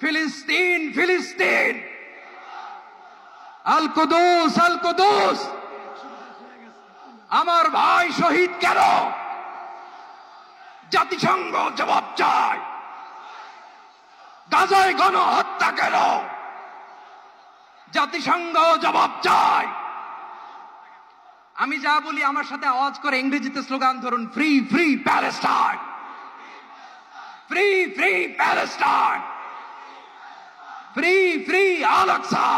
ফিলিস্তিন ফিলিস্তিন, আল কুদুস আল কুদুস। আমার ভাই শহীদ কেন? জাতিসংঘ জবাব চায়। গাজায় গণহত্যা কেন? জাতিসংঘ জবাব চায়। আমি যা বলি আমার সাথে আওয়াজ করে ইংরেজিতে স্লোগান ধরুন, free free Palestine, free free Palestine, free free Al Aqsa.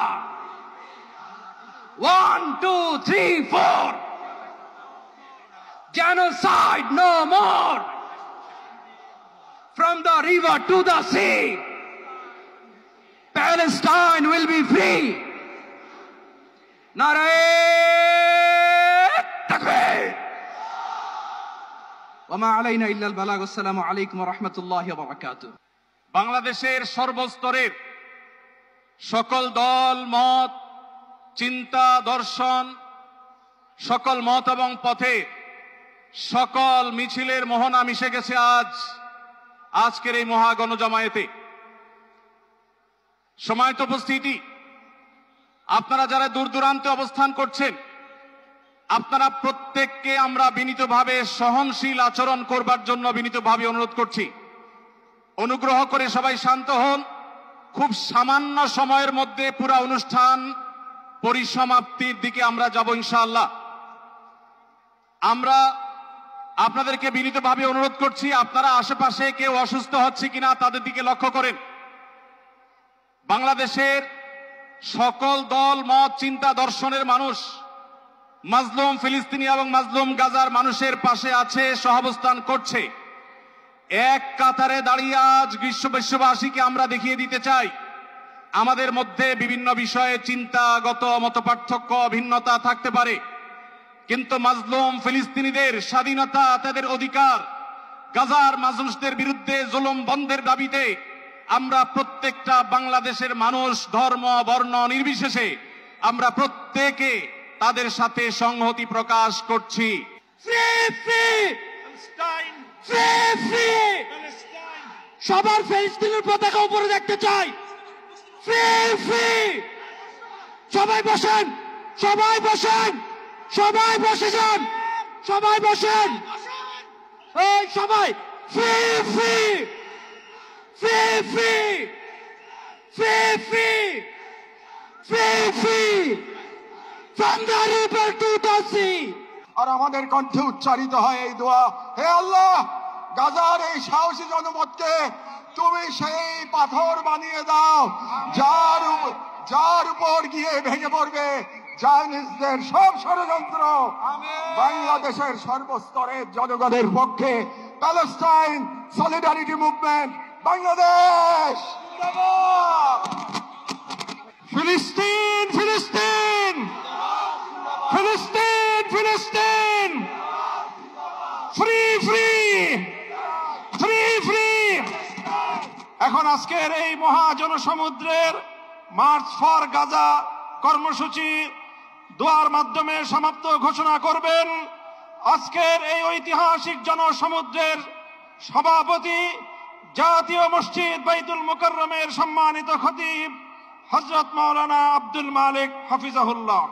1 2 3 4, genocide no more, from the river to the sea, Palestine will be free. Nare takbir wa ma alayna illa al balagh. Assalamu alaykum wa rahmatullahi wa barakatuh. বাংলাদেশের সর্বস্তরের সকল দল মত, চিন্তা দর্শন, সকল মত এবং পথে সকল মিছিলের মোহনা মিশে গেছে আজকের এই মহা গণজমায়েতে। সময়ত উপস্থিতি, আপনারা যারা দূর দূরান্তে অবস্থান করছেন, আপনারা প্রত্যেককে আমরা বিনীতভাবে সহনশীল আচরণ করবার জন্য বিনীতভাবে অনুরোধ করছি। অনুগ্রহ করে সবাই শান্ত হন। খুব সামান্য সময়ের মধ্যে পুরা অনুষ্ঠান পরিসমাপ্তির দিকে আমরা যাব ইনশাআল্লাহ। আমরা আপনাদেরকে বিনীতভাবে অনুরোধ করছি, আপনারা আশেপাশে কেউ অসুস্থ হচ্ছে কিনা তাদের দিকে লক্ষ্য করেন। বাংলাদেশের সকল দল মত চিন্তা দর্শনের মানুষ মাজলুম ফিলিস্তিনি এবং মাজলুম গাজার মানুষের পাশে আছে, সহাবস্থান করছে। এক কাতারে দাঁড়িয়ে আজ বিশ্ববাসীকে আমরা দেখিয়ে দিতে চাই, আমাদের মধ্যে বিভিন্ন বিষয়ে চিন্তাগত মতপার্থক্য ভিন্নতা থাকতে পারে, কিন্তু মাজলুম ফিলিস্তিনিদের স্বাধীনতা, তাদের অধিকার, গাজার মানুষদের বিরুদ্ধে জুলুম বন্ধের দাবিতে আমরা প্রত্যেকটা বাংলাদেশের মানুষ ধর্ম বর্ণ নির্বিশেষে আমরা প্রত্যেকে তাদের সাথে সংহতি প্রকাশ করছি। সবার ফিলিস্তিনের পতাকা উপরে দেখতে চাই। সবাই বসেন, সবাই বসেন, সবাই বসে যান, সবাই বসেন, এই সবাই free free free free free free free free from the river to the sea. আর আমাদের কণ্ঠে উচ্চারিত হয় এই দোয়া, হে আল্লাহ, গাজার এই সাহসী জনপদকে তুমি সেই পাথর বানিয়ে দাও যার উপর গিয়ে ভেঙে পড়বে জায়নিস্টদের সব ষড়যন্ত্র। বাংলাদেশের সর্বস্তরের জনগণের পক্ষে প্যালেস্টাইন সলিডারিটি মুভমেন্ট বাংলাদেশ। ফিলিস্তিন ফিলিস্তিন ফিলিস্তিন ফিলিস্তিন, ফ্রি ফ্রি ফ্রি ফ্রি। এখন আজকের এই মহাজনসমুদ্রের মার্চ ফর গাজা কর্মসূচি দোয়ার মাধ্যমে সমাপ্ত ঘোষণা করবেন আজকের এই ঐতিহাসিক জনসমুদ্রের সভাপতি, জাতীয় মসজিদ বাইতুল মুকাররমের সম্মানিত খতিব হযরত মাওলানা আব্দুল মালিক হাফিজাহুল্লাহ।